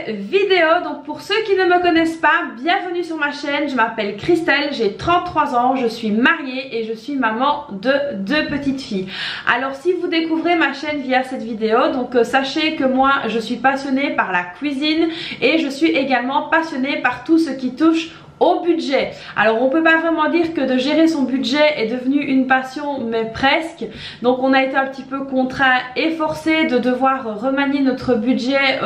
nouvelle vidéo. Donc pour ceux qui ne me connaissent pas, bienvenue sur ma chaîne. Je m'appelle Christelle, j'ai 33 ans, je suis mariée et je suis maman de 2 petites filles. Alors si vous découvrez ma chaîne via cette vidéo, donc sachez que moi je suis passionnée par la cuisine et je suis également passionnée par tout ce qui touche au budget. Alors on peut pas vraiment dire que de gérer son budget est devenu une passion, mais presque. Donc on a été un petit peu contraint et forcé de devoir remanier notre budget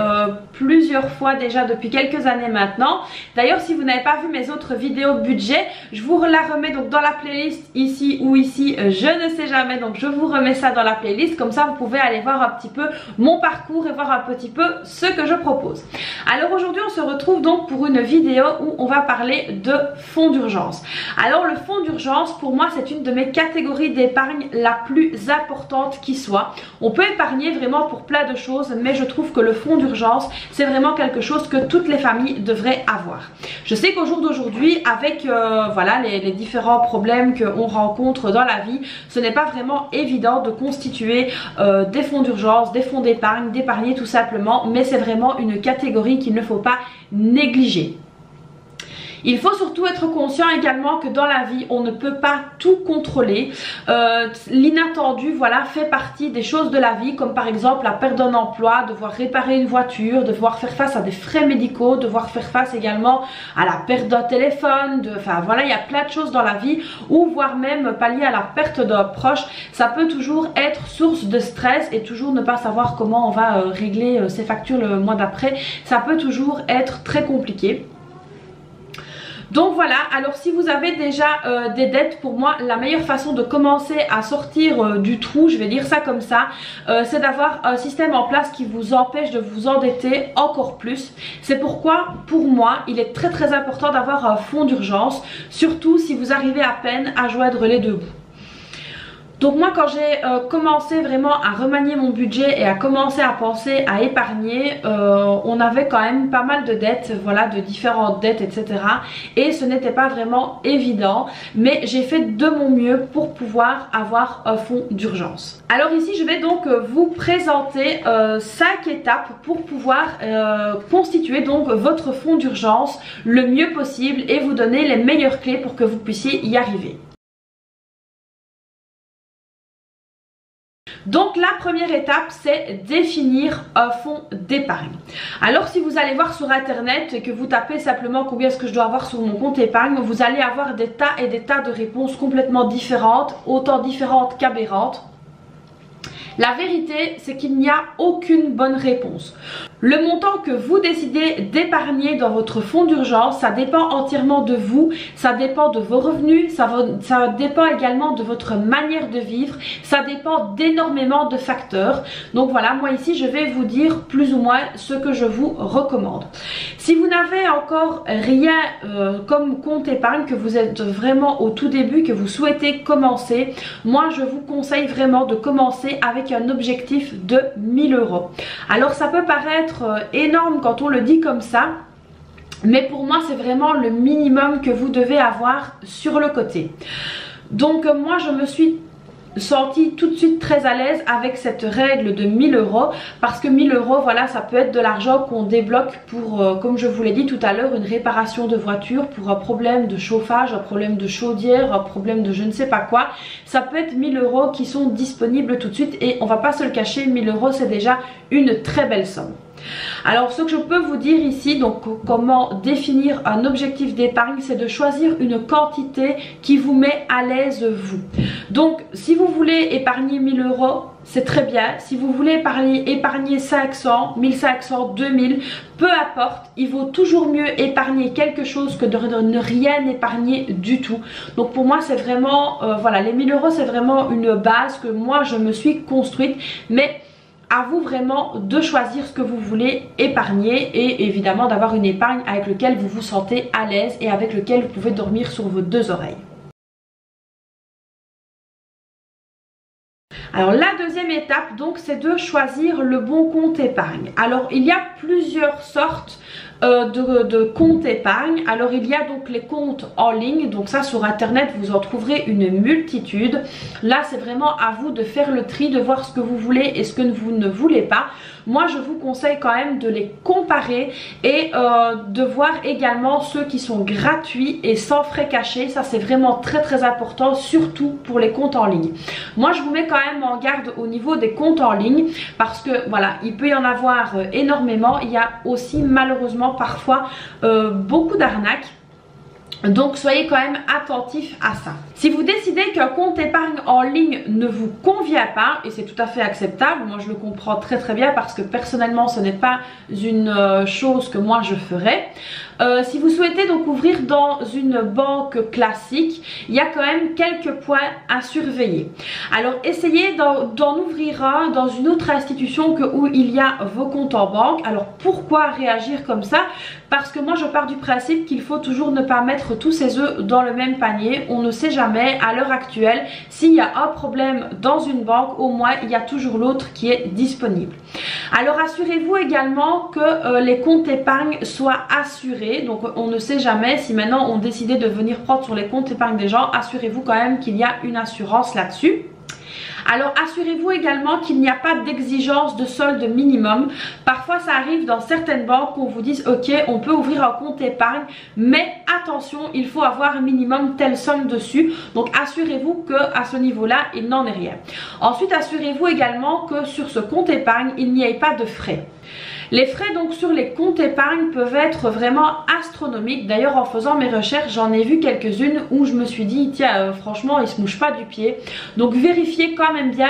plusieurs fois déjà depuis quelques années maintenant. D'ailleurs si vous n'avez pas vu mes autres vidéos budget, je vous la remets donc dans la playlist ici ou ici, je ne sais jamais. Donc je vous remets ça dans la playlist, comme ça vous pouvez aller voir un petit peu mon parcours et voir un petit peu ce que je propose. Alors aujourd'hui on se retrouve donc pour une vidéo où on va parler de fonds d'urgence. Alors le fonds d'urgence pour moi c'est une de mes catégories d'épargne la plus importante qui soit. On peut épargner vraiment pour plein de choses, mais je trouve que le fonds d'urgence c'est vraiment quelque chose que toutes les familles devraient avoir. Je sais qu'au jour d'aujourd'hui avec voilà les différents problèmes qu'on rencontre dans la vie, ce n'est pas vraiment évident de constituer des fonds d'urgence, des fonds d'épargne, d'épargner tout simplement, mais c'est vraiment une catégorie qu'il ne faut pas négliger. Il faut surtout être conscient également que dans la vie on ne peut pas tout contrôler. L'inattendu voilà fait partie des choses de la vie, comme par exemple la perte d'un emploi, devoir réparer une voiture, devoir faire face à des frais médicaux, devoir faire face également à la perte d'un téléphone, enfin voilà, il y a plein de choses dans la vie, ou voire même pallier à la perte d'un proche. Ça peut toujours être source de stress et toujours ne pas savoir comment on va régler ses factures le mois d'après. Ça peut toujours être très compliqué. Donc voilà, alors si vous avez déjà des dettes, pour moi la meilleure façon de commencer à sortir du trou, je vais dire ça comme ça, c'est d'avoir un système en place qui vous empêche de vous endetter encore plus. C'est pourquoi pour moi il est très important d'avoir un fonds d'urgence, surtout si vous arrivez à peine à joindre les deux bouts. Donc moi quand j'ai commencé vraiment à remanier mon budget et à commencer à penser à épargner, on avait quand même pas mal de dettes, voilà, de différentes dettes, etc. Et ce n'était pas vraiment évident, mais j'ai fait de mon mieux pour pouvoir avoir un fonds d'urgence. Alors ici je vais donc vous présenter 5 étapes pour pouvoir constituer donc votre fonds d'urgence le mieux possible et vous donner les meilleures clés pour que vous puissiez y arriver. Donc la première étape c'est définir un fonds d'épargne. Alors si vous allez voir sur internet et que vous tapez simplement combien est-ce que je dois avoir sur mon compte épargne, vous allez avoir des tas et des tas de réponses complètement différentes, autant différentes qu'aberrantes. La vérité c'est qu'il n'y a aucune bonne réponse. Le montant que vous décidez d'épargner dans votre fonds d'urgence, ça dépend entièrement de vous, ça dépend de vos revenus, ça dépend également de votre manière de vivre, ça dépend d'énormément de facteurs. Donc voilà, moi ici je vais vous dire plus ou moins ce que je vous recommande. Si vous n'avez encore rien comme compte épargne, que vous êtes vraiment au tout début, que vous souhaitez commencer, moi je vous conseille vraiment de commencer avec un objectif de 1000 €. Alors ça peut paraître énorme quand on le dit comme ça, mais pour moi c'est vraiment le minimum que vous devez avoir sur le côté. Donc moi je me suis sentie tout de suite très à l'aise avec cette règle de 1000 € parce que 1000 € voilà, ça peut être de l'argent qu'on débloque pour comme je vous l'ai dit tout à l'heure, une réparation de voiture, pour un problème de chauffage, un problème de chaudière, un problème de je ne sais pas quoi. Ça peut être 1000 € qui sont disponibles tout de suite et on va pas se le cacher, 1000 € c'est déjà une très belle somme. Alors ce que je peux vous dire ici, donc comment définir un objectif d'épargne, c'est de choisir une quantité qui vous met à l'aise vous. Donc si vous voulez épargner 1000 €, c'est très bien. Si vous voulez épargner 500, 1500, 2000, peu importe, il vaut toujours mieux épargner quelque chose que de ne rien épargner du tout. Donc pour moi c'est vraiment, voilà, les 1000 € c'est vraiment une base que moi je me suis construite, mais à vous vraiment de choisir ce que vous voulez épargner et évidemment d'avoir une épargne avec laquelle vous vous sentez à l'aise et avec laquelle vous pouvez dormir sur vos 2 oreilles. Alors la deuxième étape donc c'est de choisir le bon compte épargne. Alors il y a plusieurs sortes de comptes épargne. Alors il y a donc les comptes en ligne, donc ça sur internet vous en trouverez une multitude. Là c'est vraiment à vous de faire le tri, de voir ce que vous voulez et ce que vous ne voulez pas. Moi je vous conseille quand même de les comparer et de voir également ceux qui sont gratuits et sans frais cachés. Ça c'est vraiment très important, surtout pour les comptes en ligne. Moi je vous mets quand même en garde au niveau des comptes en ligne parce que voilà, il peut y en avoir énormément. Il y a aussi malheureusement parfois beaucoup d'arnaques. Donc soyez quand même attentifs à ça. Si vous décidez qu'un compte épargne en ligne ne vous convient pas, et c'est tout à fait acceptable, moi je le comprends très bien parce que personnellement ce n'est pas une chose que moi je ferais. Si vous souhaitez donc ouvrir dans une banque classique, il y a quand même quelques points à surveiller. Alors essayez d'en ouvrir un dans une autre institution où il y a vos comptes en banque. Alors pourquoi réagir comme ça? Parce que moi je pars du principe qu'il faut toujours ne pas mettre tous ses œufs dans le même panier. On ne sait jamais à l'heure actuelle, s'il y a un problème dans une banque, au moins il y a toujours l'autre qui est disponible. Alors assurez-vous également que les comptes épargne soient assurés. Donc on ne sait jamais, si maintenant on décidait de venir prendre sur les comptes épargne des gens, assurez-vous quand même qu'il y a une assurance là-dessus. Alors assurez-vous également qu'il n'y a pas d'exigence de solde minimum. Parfois ça arrive dans certaines banques qu'on vous dise ok, on peut ouvrir un compte épargne, mais attention, il faut avoir un minimum telle somme dessus. Donc assurez-vous qu'à ce niveau-là, il n'en est rien. Ensuite, assurez-vous également que sur ce compte épargne, il n'y ait pas de frais. Les frais donc sur les comptes épargne peuvent être vraiment astronomiques. D'ailleurs en faisant mes recherches j'en ai vu quelques-unes où je me suis dit tiens franchement ils se mouchent pas du pied. Donc vérifiez quand même bien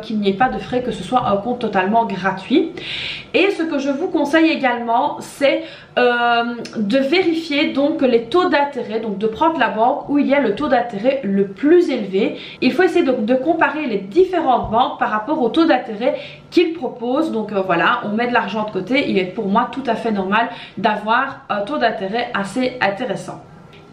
qu'il n'y ait pas de frais, que ce soit un compte totalement gratuit. Et ce que je vous conseille également c'est de vérifier donc les taux d'intérêt, donc de prendre la banque où il y a le taux d'intérêt le plus élevé. Il faut essayer donc de comparer les différentes banques par rapport au taux d'intérêt qu'ils proposent. Donc voilà, on met de l'argent de côté, il est pour moi tout à fait normal d'avoir un taux d'intérêt assez intéressant.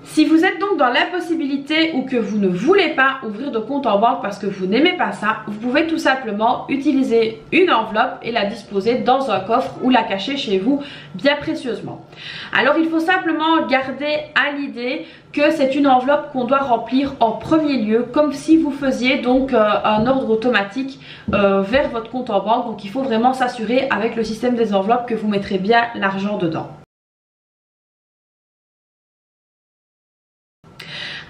Si vous êtes donc dans l'impossibilité ou que vous ne voulez pas ouvrir de compte en banque parce que vous n'aimez pas ça, vous pouvez tout simplement utiliser une enveloppe et la disposer dans un coffre ou la cacher chez vous bien précieusement. Alors il faut simplement garder à l'idée que c'est une enveloppe qu'on doit remplir en premier lieu, comme si vous faisiez donc un ordre automatique vers votre compte en banque. Donc il faut vraiment s'assurer avec le système des enveloppes que vous mettrez bien l'argent dedans.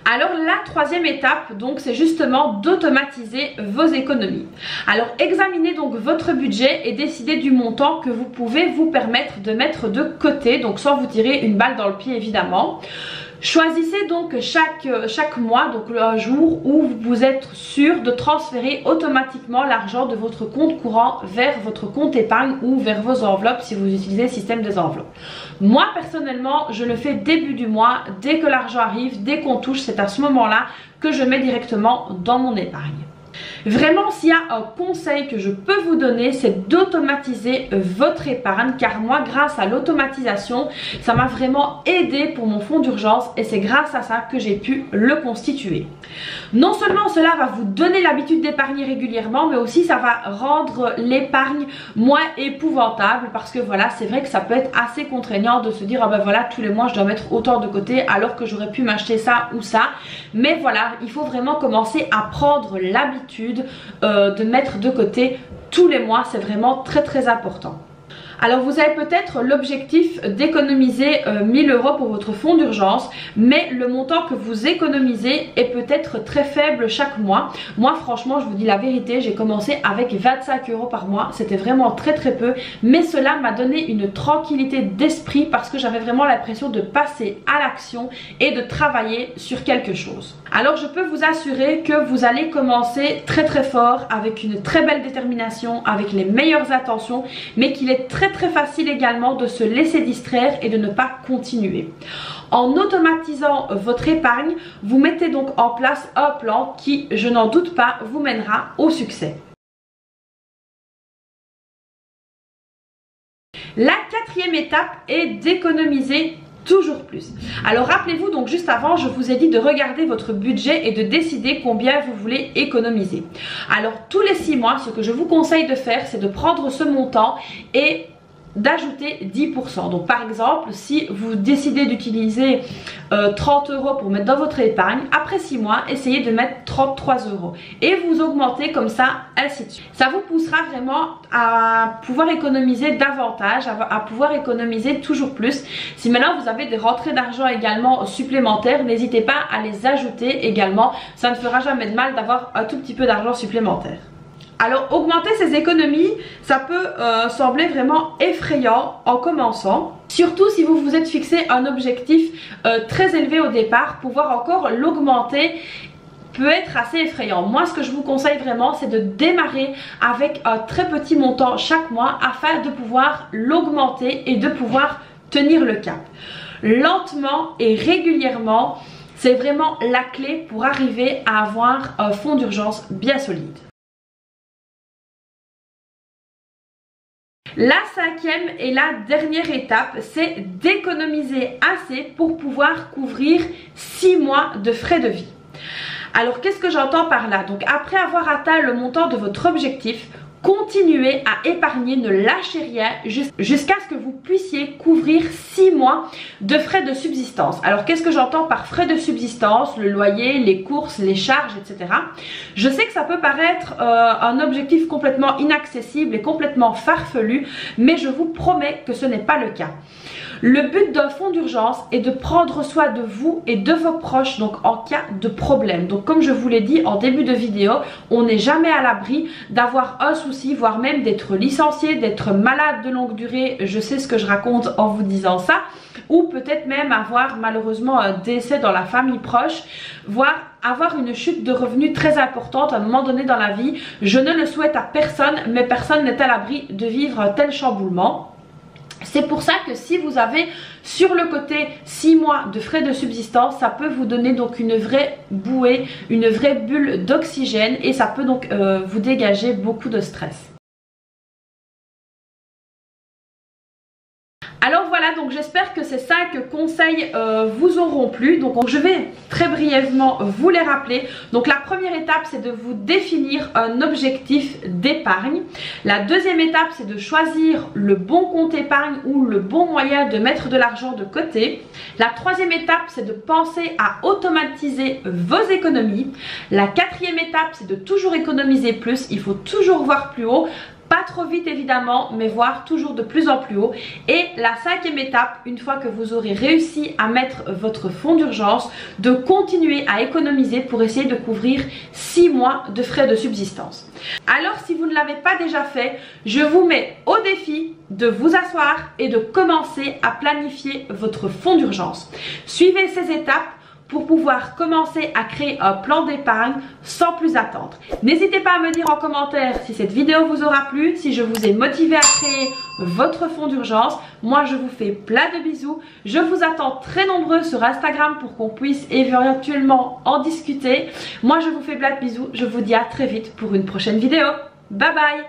Alors la troisième étape donc c'est justement d'automatiser vos économies. Alors examinez donc votre budget et décidez du montant que vous pouvez vous permettre de mettre de côté, donc sans vous tirer une balle dans le pied évidemment. Choisissez donc chaque mois, donc un jour où vous êtes sûr de transférer automatiquement l'argent de votre compte courant vers votre compte épargne ou vers vos enveloppes si vous utilisez le système des enveloppes. Moi personnellement je le fais début du mois, dès que l'argent arrive, dès qu'on touche, c'est à ce moment-là que je mets directement dans mon épargne. Vraiment, s'il y a un conseil que je peux vous donner, c'est d'automatiser votre épargne, car moi grâce à l'automatisation ça m'a vraiment aidé pour mon fonds d'urgence et c'est grâce à ça que j'ai pu le constituer. Non seulement cela va vous donner l'habitude d'épargner régulièrement, mais aussi ça va rendre l'épargne moins épouvantable, parce que voilà, c'est vrai que ça peut être assez contraignant de se dire ah ben voilà, tous les mois je dois mettre autant de côté alors que j'aurais pu m'acheter ça ou ça. Mais voilà, il faut vraiment commencer à prendre l'habitude de mettre de côté tous les mois. C'est vraiment très important. Alors vous avez peut-être l'objectif d'économiser 1000 € pour votre fonds d'urgence, mais le montant que vous économisez est peut-être très faible chaque mois. Moi franchement je vous dis la vérité, j'ai commencé avec 25 € par mois, c'était vraiment très peu, mais cela m'a donné une tranquillité d'esprit parce que j'avais vraiment l'impression de passer à l'action et de travailler sur quelque chose. Alors je peux vous assurer que vous allez commencer très fort, avec une très belle détermination, avec les meilleures intentions, mais qu'il est très facile également de se laisser distraire et de ne pas continuer. En automatisant votre épargne, vous mettez donc en place un plan qui, je n'en doute pas, vous mènera au succès. La quatrième étape est d'économiser toujours plus. Alors rappelez-vous, donc juste avant je vous ai dit de regarder votre budget et de décider combien vous voulez économiser. Alors tous les 6 mois, ce que je vous conseille de faire, c'est de prendre ce montant et d'ajouter 10%. Donc par exemple, si vous décidez d'utiliser 30 € pour mettre dans votre épargne, après 6 mois, essayez de mettre 33 € et vous augmentez comme ça, ainsi de suite. Ça vous poussera vraiment à pouvoir économiser davantage, à pouvoir économiser toujours plus. Si maintenant vous avez des rentrées d'argent également supplémentaires, n'hésitez pas à les ajouter également. Ça ne fera jamais de mal d'avoir un tout petit peu d'argent supplémentaire. Alors augmenter ses économies, ça peut sembler vraiment effrayant en commençant. Surtout si vous vous êtes fixé un objectif très élevé au départ, pouvoir encore l'augmenter peut être assez effrayant. Moi, ce que je vous conseille vraiment, c'est de démarrer avec un très petit montant chaque mois afin de pouvoir l'augmenter et de pouvoir tenir le cap. Lentement et régulièrement, c'est vraiment la clé pour arriver à avoir un fonds d'urgence bien solide. La cinquième et la dernière étape, c'est d'économiser assez pour pouvoir couvrir 6 mois de frais de vie. Alors qu'est-ce que j'entends par là? Donc après avoir atteint le montant de votre objectif, continuez à épargner, ne lâchez rien jusqu'à ce que vous puissiez couvrir 6 mois de frais de subsistance. Alors qu'est-ce que j'entends par frais de subsistance? Le loyer, les courses, les charges, etc. Je sais que ça peut paraître un objectif complètement inaccessible et complètement farfelu, mais je vous promets que ce n'est pas le cas. Le but d'un fonds d'urgence est de prendre soin de vous et de vos proches, donc en cas de problème. Donc comme je vous l'ai dit en début de vidéo, on n'est jamais à l'abri d'avoir un souci, voire même d'être licencié, d'être malade de longue durée. Je sais ce que je raconte en vous disant ça. Ou peut-être même avoir malheureusement un décès dans la famille proche, voire avoir une chute de revenus très importante à un moment donné dans la vie. Je ne le souhaite à personne, mais personne n'est à l'abri de vivre un tel chamboulement. C'est pour ça que si vous avez sur le côté 6 mois de frais de subsistance, ça peut vous donner donc une vraie bouée, une vraie bulle d'oxygène et ça peut donc vous dégager beaucoup de stress. Alors voilà, donc j'espère que ces 5 conseils vous auront plu. Donc je vais très brièvement vous les rappeler. Donc la première étape, c'est de vous définir un objectif d'épargne. La deuxième étape, c'est de choisir le bon compte épargne ou le bon moyen de mettre de l'argent de côté. La troisième étape, c'est de penser à automatiser vos économies. La quatrième étape, c'est de toujours économiser plus. Il faut toujours voir plus haut. Pas trop vite évidemment, mais voir toujours de plus en plus haut. Et la cinquième étape, une fois que vous aurez réussi à mettre votre fonds d'urgence, de continuer à économiser pour essayer de couvrir 6 mois de frais de subsistance. Alors si vous ne l'avez pas déjà fait, je vous mets au défi de vous asseoir et de commencer à planifier votre fonds d'urgence. Suivez ces étapes pour pouvoir commencer à créer un plan d'épargne sans plus attendre. N'hésitez pas à me dire en commentaire si cette vidéo vous aura plu, si je vous ai motivé à créer votre fonds d'urgence. Moi je vous fais plein de bisous, je vous attends très nombreux sur Instagram pour qu'on puisse éventuellement en discuter. Moi je vous fais plein de bisous, je vous dis à très vite pour une prochaine vidéo. Bye bye.